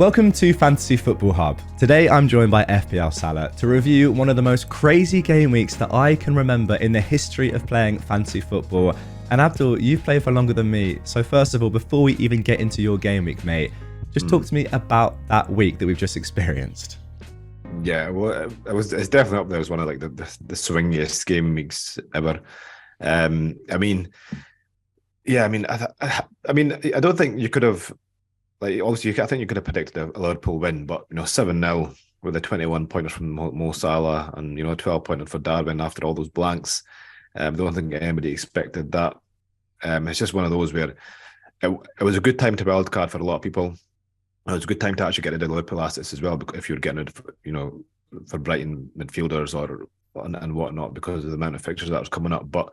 Welcome to Fantasy Football Hub. Today I'm joined by FPLSalah to review one of the most crazy game weeks that I can remember in the history of playing fantasy football. And Abdul, you've played for longer than me, so first of all, before we even get into your game week, mate, just talk to me about that week that we've just experienced. Yeah, well, it's definitely up there as one of like the swingiest game weeks ever. I mean, yeah, I don't think you could have. Like, obviously, I think you could have predicted a Liverpool win, but 7-0 with a 21 pointer from Mo Salah and 12 pointer for Darwin after all those blanks. I don't think anybody expected that. It's just one of those where it was a good time to wildcard for a lot of people. It was a good time to actually get rid of Liverpool assets as well, because if you're getting rid of, for Brighton midfielders and whatnot, because of the amount of fixtures that was coming up. But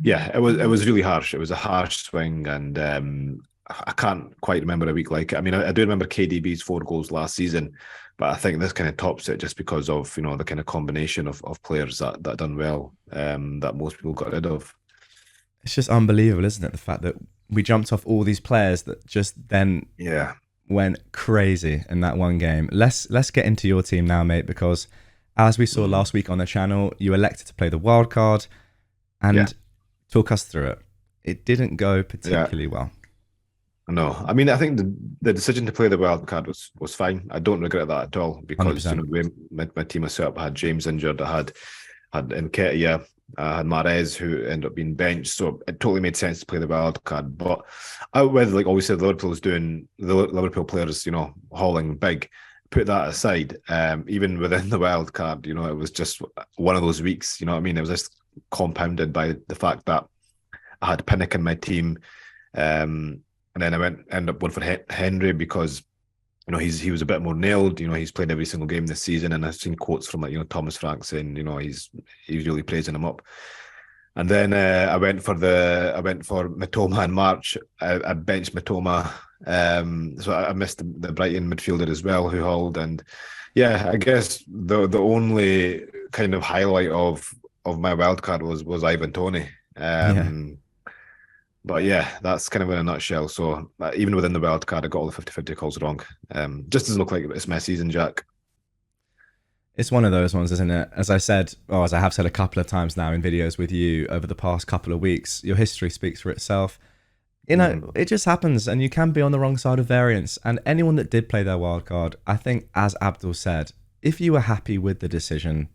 yeah, it was really harsh. It was a harsh swing, and I can't quite remember a week like it. I mean, I do remember KDB's 4 goals last season, but I think this kind of tops it just because of the kind of combination of players that done well, that most people got rid of. It's just unbelievable, isn't it? The fact that we jumped off all these players that just then went crazy in that one game. Let's get into your team now, mate, because as we saw last week on the channel, you elected to play the wildcard and talk us through it. It didn't go particularly well. No, I mean, I think the decision to play the wild card was fine. I don't regret that at all, because my team was set up. I had James injured. I had Nketiah. I had Mahrez, who ended up being benched. So it totally made sense to play the wild card. But whether, like always said, Liverpool's doing the Liverpool players, hauling big. Put that aside. Even within the wild card, it was just one of those weeks. You know what I mean? It was just compounded by the fact that I had Pinnock in my team. And then I ended up going for Henry because, he was a bit more nailed. He's played every single game this season, and I've seen quotes from Thomas Frank saying, he's really praising him up. And then I went for Mitoma in March. I benched Mitoma, so I missed the Brighton midfielder as well who hauled. And yeah, I guess the only kind of highlight of my wildcard was Ivan Toney. But yeah, that's kind of in a nutshell. So even within the wild card, I got all the 50-50 calls wrong. Just doesn't look like it's my season, Jack. It's one of those ones, isn't it? As I said, or as I have said a couple of times now in videos with you over the past couple of weeks, your history speaks for itself. It just happens, and you can be on the wrong side of variance. And anyone that did play their wild card, I think, as Abdul said, if you were happy with the decision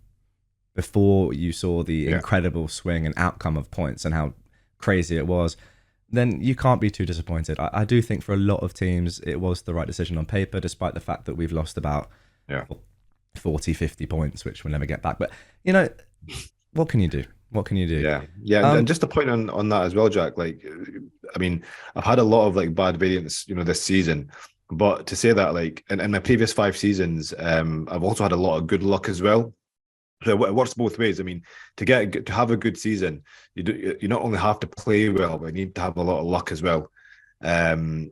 before you saw the incredible swing and outcome of points and how crazy it was, then you can't be too disappointed. I do think for a lot of teams, it was the right decision on paper, despite the fact that we've lost about 40, 50 points, which we'll never get back. But, what can you do? What can you do? Yeah. And just a point on that as well, Jack, like, I mean, I've had a lot of bad variance, this season, but to say that, like, in my previous 5 seasons, I've also had a lot of good luck as well. So it works both ways. I mean, to have a good season, you not only have to play well, but you need to have a lot of luck as well. And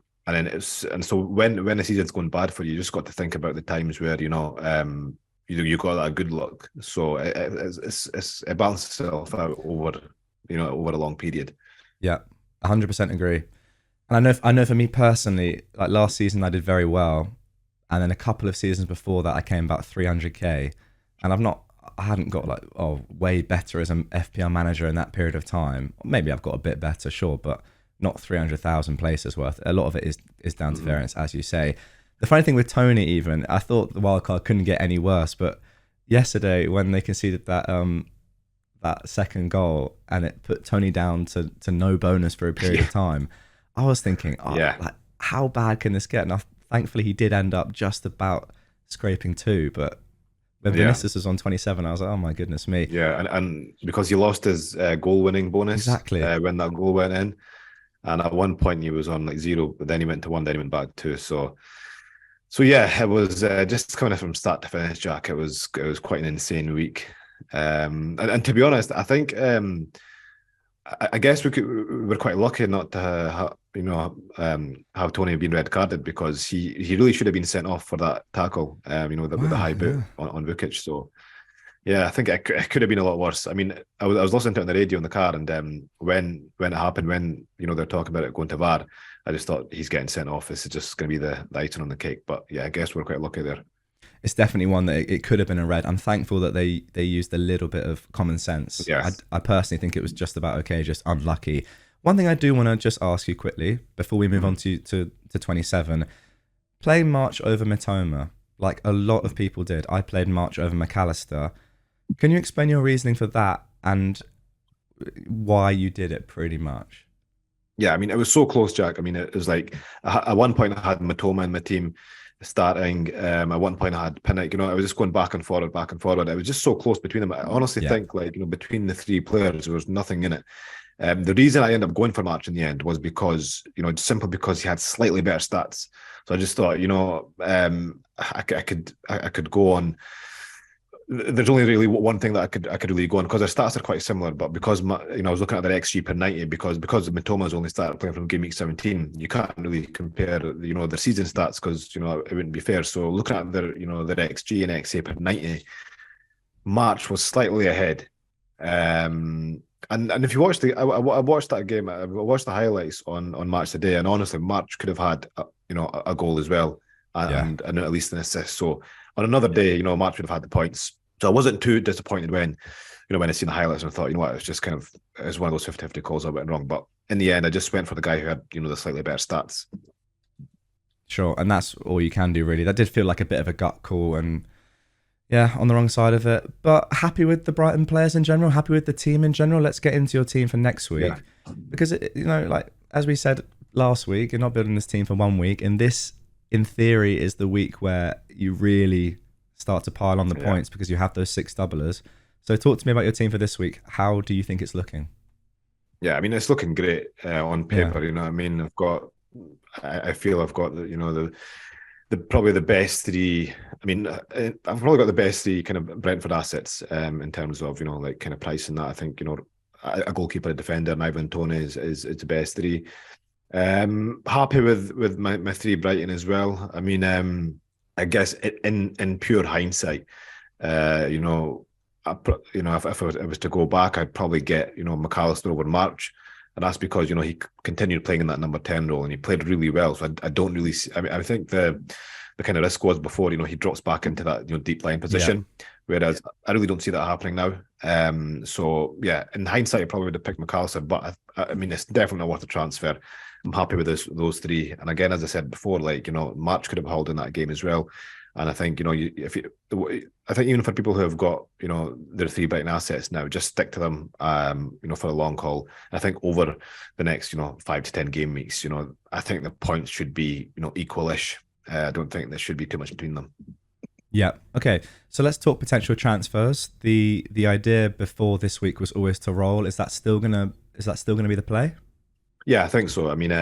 so when a season's going bad for you, you just got to think about the times where you got that good luck. So it balances itself out over a long period. Yeah, 100% agree. And I know for me personally, like last season I did very well, and then a couple of seasons before that I came about 300k, and I hadn't got way better as an FPL manager in that period of time. Maybe I've got a bit better, sure, but not 300,000 places worth. A lot of it is down to variance, as you say. The funny thing with Toney, even, I thought the wildcard couldn't get any worse, but yesterday when they conceded that second goal and it put Toney down to no bonus for a period of time, I was thinking, how bad can this get? And thankfully he did end up just about scraping 2, but when Vinicius was on 27, I was like, oh my goodness me. Yeah, and because he lost his goal-winning bonus when that goal went in. And at one point he was on 0, but then he went to 1, then he went back to 2. So yeah, it was just coming from start to finish, Jack. It was quite an insane week. And to be honest, I think I guess we're quite lucky not to have Toney been red carded, because he really should have been sent off for that tackle. With the high boot on Vukic. So Yeah, I think it could have been a lot worse. I mean, I was listening to it on the radio in the car, and when it happened, when they're talking about it going to VAR, I just thought he's getting sent off. This is just going to be the icing on the cake. But yeah, I guess we're quite lucky there. It's definitely one that it could have been a red. I'm thankful that they used a little bit of common sense. Yes. I personally think it was just about okay, just unlucky. One thing I do want to just ask you quickly before we move on to 27, playing March over Matoma, like a lot of people did. I played March over McAllister. Can you explain your reasoning for that and why you did it pretty much? Yeah, I mean, it was so close, Jack. I mean, it was like at one point I had Matoma in my team starting. At one point I had Pinnock. I was just going back and forward, back and forward. It was just so close between them. I honestly think, like, between the three players, there was nothing in it. The reason I ended up going for March in the end was because, simply because he had slightly better stats. So I just thought, I could go on. There's only really one thing that I could really go on, because their stats are quite similar, but because I was looking at their XG per 90, because Matoma's only started playing from game week 17, you can't really compare their season stats, because it wouldn't be fair. So looking at their their XG and XA per 90, March was slightly ahead. And if you watch I watched that game, I watched the highlights on March today, and honestly, March could have had a goal as well, and at least an assist. So on another day, March would have had the points. So I wasn't too disappointed when I seen the highlights, and I thought, what, it's just kind of, it's one of those 50-50 calls I went wrong. But in the end, I just went for the guy who had the slightly better stats. Sure, and that's all you can do, really. That did feel like a bit of a gut call, and yeah, on the wrong side of it. But happy with the Brighton players in general, happy with the team in general. Let's get into your team for next week. Yeah. Because, like, as we said last week, you're not building this team for 1 week. And this, in theory, is the week where you really start to pile on the points, because you have those 6 doublers. So talk to me about your team for this week. How do you think it's looking? Yeah, I mean, it's looking great on paper. You know what I mean? I feel I've got the probably the best 3. I mean, I've probably got the best 3 kind of Brentford assets in terms of like kind of pricing that. I think a goalkeeper, a defender, and Ivan Toney is the best 3. Happy with my 3 Brighton as well. I mean, I guess in pure hindsight, if I was to go back, I'd probably get McAllister over March. And that's because, he continued playing in that number 10 role, and he played really well. So I don't really see, I think the kind of risk was before, he drops back into that, deep line position. Yeah. Whereas I really don't see that happening now. So yeah, in hindsight, I probably would have picked McAllister, but I mean, it's definitely not worth a transfer. I'm happy with those 3. And again, as I said before, like, March could have held in that game as well. And I think, I think even for people who have got, their 3 Brighton assets now, just stick to them, for a long haul. I think over the next, 5 to 10 game weeks, I think the points should be, equalish. I don't think there should be too much between them. Yeah. Okay. So let's talk potential transfers. The idea before this week was always to roll. Is that still gonna be the play? Yeah, I think so. I mean,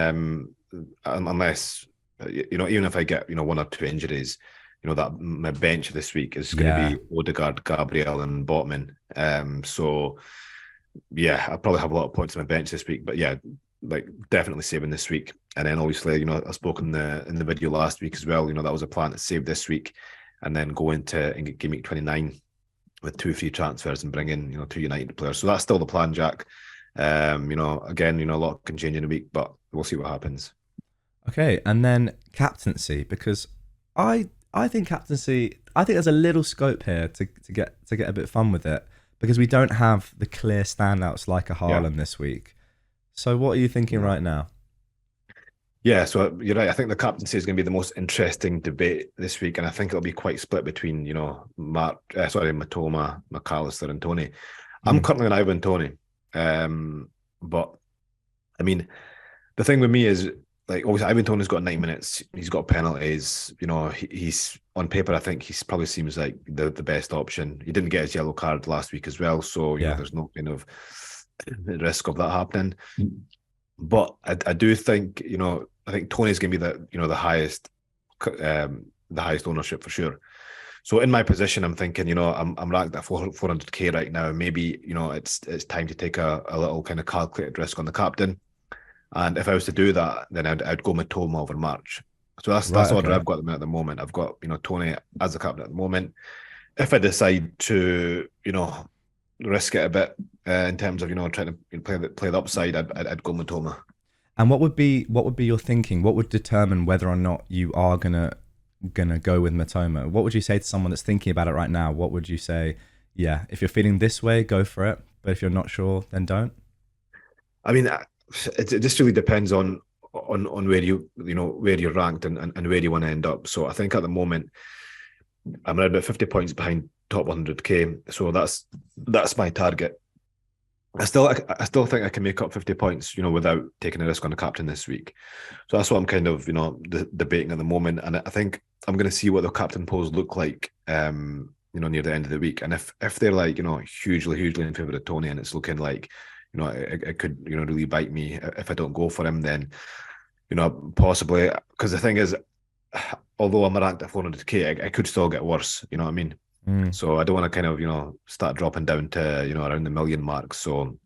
unless even if I get 1 or 2 injuries, that my bench this week is going to be Odegaard, Gabriel, and Botman. So yeah, I probably have a lot of points on my bench this week. But yeah, like definitely saving this week. And then obviously, I spoke in the video last week as well. That was a plan to save this week, and then go into game week 29 with 2 free transfers and bring in 2 United players. So that's still the plan, Jack. Again, a lot can change in a week, but we'll see what happens. Okay, and then captaincy, because I think captaincy, I think there's a little scope here to get a bit fun with it, because we don't have the clear standouts like a Haaland this week. So what are you thinking right now? Yeah, so you're right. I think the captaincy is going to be the most interesting debate this week, and I think it'll be quite split between Matoma, McAllister, and Toney. I'm currently on Ivan Toney, but I mean, the thing with me is, like, obviously Ivan Toney's got 9 minutes. He's got penalties. He's on paper, I think he probably seems like the best option. He didn't get his yellow card last week as well, so there's no kind of risk of that happening. But I do think I think Toney's going to be the highest ownership for sure. So in my position, I'm thinking, I'm ranked at 400k right now. Maybe it's time to take a little kind of calculated risk on the captain. And if I was to do that, then I'd go Matoma over March. So that's the order I've got them at the moment. I've got Toney as the captain at the moment. if I decide to, risk it a bit in terms of, trying to play the upside, I'd go Matoma. And what would be your thinking? What would determine whether or not you are gonna go with Matoma? What would you say to someone that's thinking about it right now? What would you say? Yeah, if you're feeling this way, go for it. But if you're not sure, then don't. I mean, it just really depends on where where you're ranked and where you want to end up. So I think at the moment I'm around about 50 points behind top 100k. So that's my target. I still think I can make up 50 points, without taking a risk on the captain this week. So that's what I'm kind of, debating at the moment. And I think I'm going to see what the captain polls look like, near the end of the week. And if they're like, hugely in favour of Tony, and it's looking like, it could, really bite me if I don't go for him, then, possibly, because the thing is, although I'm ranked at 400k, I could still get worse. You know what I mean? So I don't want to kind of, start dropping down to, around the million mark. So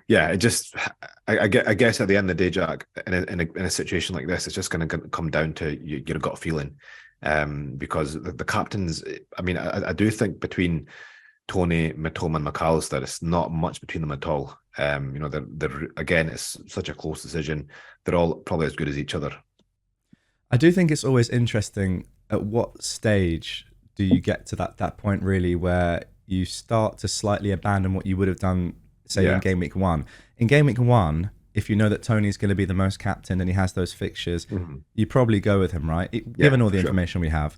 yeah, it just, I guess at the end of the day, Jack, in a situation like this, it's just going to come down to your gut feeling. Because the captains, I mean, I do think between Toney, Mitoma, and McAllister, it's not much between them at all. They're again, it's such a close decision. They're all probably as good as each other. I do think it's always interesting at what stage do you get to that point really where you start to slightly abandon what you would have done, say, in game week 1. In game week 1, if you know that Tony's going to be the most captain and he has those fixtures, you probably go with him, right? Given all the information we have.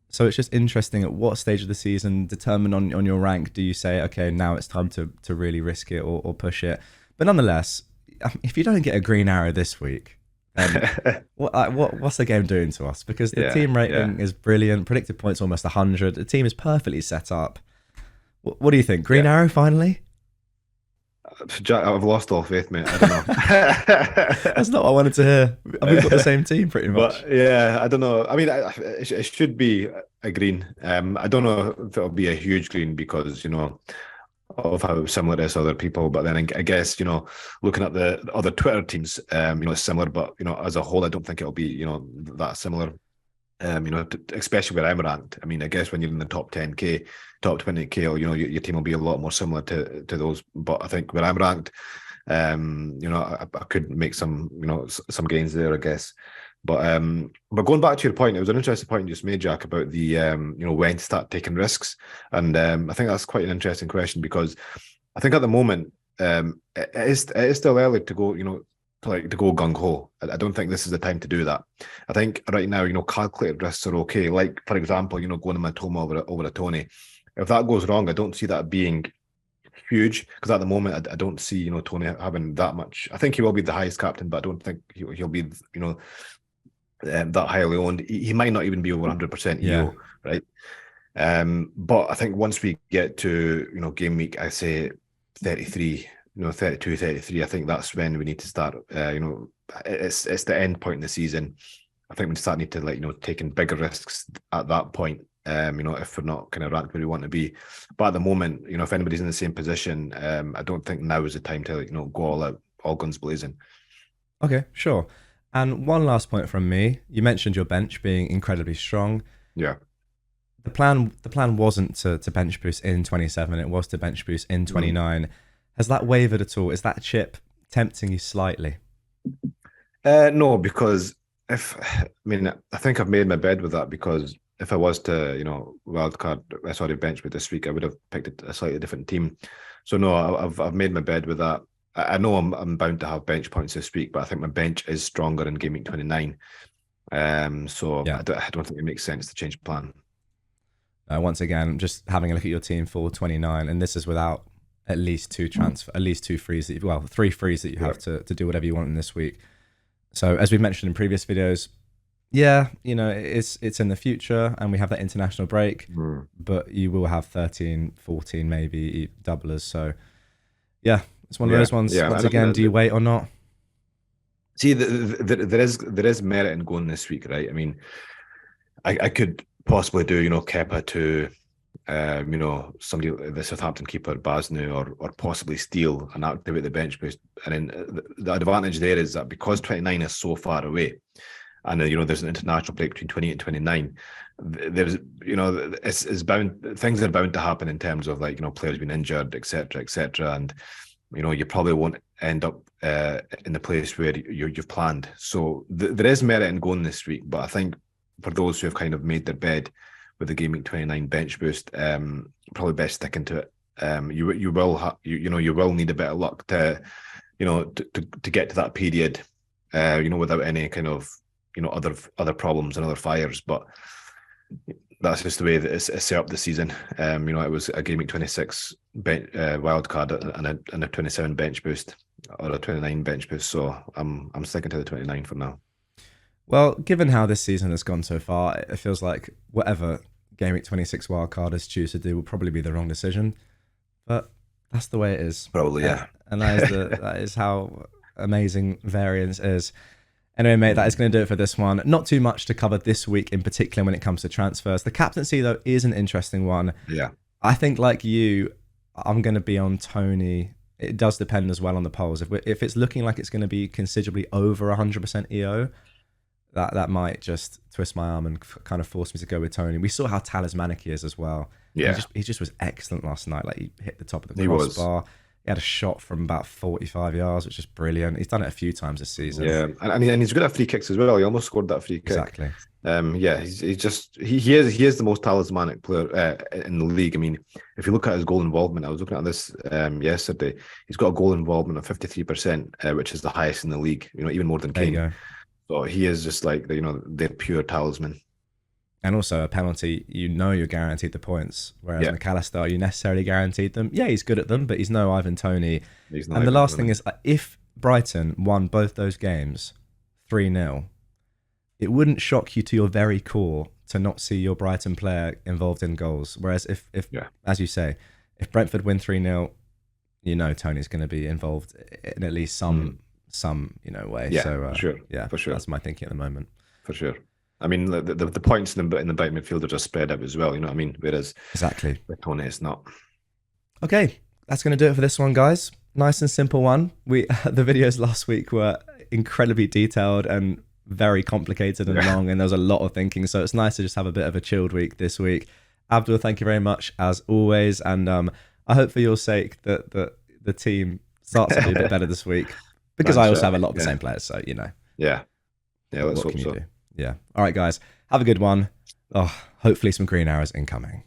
So it's just interesting at what stage of the season, determined on your rank, do you say, okay, now it's time to really risk it or push it. But nonetheless, if you don't get a green arrow this week, what's the game doing to us? Because the team rating is brilliant. Predicted points almost 100. The team is perfectly set up. What do you think? Green arrow finally? Jack, I've lost all faith, mate. I don't know. That's not what I wanted to hear. We've got the same team pretty much. But yeah, I don't know. I mean, it should be a green. I don't know if it'll be a huge green because, of how similar it is to other people. But then I guess, looking at the other Twitter teams, it's similar. But, as a whole, I don't think it'll be, that similar. Especially where I'm ranked. I mean, I guess when you're in the top 10k, top 20k, your team will be a lot more similar to those. But I think where I'm ranked, I could make some some gains there, I guess. But going back to your point, it was an interesting point you just made, Jack, about the when to start taking risks, and I think that's quite an interesting question because I think at the moment it is still early to go, to go gung ho. I don't think this is the time to do that. I think right now, calculated risks are okay. Like for example, going to Matoma over a Tony. If that goes wrong, I don't see that being huge because at the moment I don't see Tony having that much. I think he will be the highest captain, but I don't think he'll be that highly owned. He might not even be over 100% EO, right? But I think once we get to game week, I say 33. 32, 33, I think that's when we need to start, it's the end point in the season. I think we need to taking bigger risks at that point, if we're not kind of ranked where we want to be. But at the moment, if anybody's in the same position, I don't think now is the time to, go all out, all guns blazing. Okay, sure. And one last point from me. You mentioned your bench being incredibly strong. Yeah. The plan wasn't to bench boost in 27, it was to bench boost in 29. Has that wavered at all? Is that chip tempting you slightly? No, because I think I've made my bed with that because if I was to, bench with this week, I would have picked a slightly different team. So no, I've made my bed with that. I know I'm bound to have bench points this week, but I think my bench is stronger in Gameweek 29. I don't think it makes sense to change plan. Once again, just having a look at your team for 29, and this is without at least two frees that 3 frees that you have to do whatever you want in this week. So as we've mentioned in previous videos, it's in the future and we have that international break, but you will have 13, 14 maybe doublers. So yeah, it's one of those ones. Once again, do you wait or not? See, there is merit in going this week, right? I mean, I could possibly do Kepa to somebody, the Southampton keeper Basnu, or possibly steal and activate the bench boost. And then the advantage there is that because 29 is so far away, and then, there's an international break between 28 and 29. There's, it's bound, things are bound to happen in terms of like, players being injured, etc., etc. And, you probably won't end up in the place where you've planned. So there is merit in going this week, but I think for those who have kind of made their bed with the Gameweek 29 bench boost, probably best sticking to it. You will need a bit of luck to get to that period, without any kind of other problems and other fires. But that's just the way that it's set up this season. It was a Gameweek 26 wild card and a 27 bench boost, or a 29 bench boost. So I'm sticking to the 29 for now. Well, given how this season has gone so far, it feels like whatever Gameweek 26 wildcarders choose to do will probably be the wrong decision. But that's the way it is. Probably, yeah. And that is how amazing variance is. Anyway, mate, that is going to do it for this one. Not too much to cover this week in particular when it comes to transfers. The captaincy, though, is an interesting one. Yeah. I think, like you, I'm going to be on Toney. It does depend as well on the polls. If it's looking like it's going to be considerably over 100% EO, that might just twist my arm and kind of force me to go with Toney. We saw how talismanic he is as well. Yeah. He just was excellent last night. Like, he hit the top of the crossbar. He had a shot from about 45 yards, which is brilliant. He's done it a few times this season. Yeah, and he's good at free kicks as well. He almost scored that free kick. Exactly. Yeah, he is the most talismanic player in the league. I mean, if you look at his goal involvement, I was looking at this yesterday. He's got a goal involvement of 53%, which is the highest in the league. Even more than Kane. There you go. So he is just like their pure talisman. And also a penalty, you're guaranteed the points. Whereas McAllister, are you necessarily guaranteed them? Yeah, he's good at them, but he's no Ivan Toney. And the last thing is, if Brighton won both those games 3-0, it wouldn't shock you to your very core to not see your Brighton player involved in goals. Whereas if as you say, if Brentford win 3-0, Toney's going to be involved in at least some way. Yeah, so, for sure. Yeah, for sure. That's my thinking at the moment. For sure. I mean, the points in the Brighton midfield are just spread out as well. You know what I mean? Whereas exactly with Toney, it's not. Okay, that's going to do it for this one, guys. Nice and simple one. The videos last week were incredibly detailed and very complicated and long, and there was a lot of thinking. So it's nice to just have a bit of a chilled week this week. Abdul, thank you very much as always, and I hope for your sake that the team starts to be a bit better this week, because I also have a lot of the same players. So Yeah. Let's hope so. Yeah. All right, guys. Have a good one. Hopefully some green arrows incoming.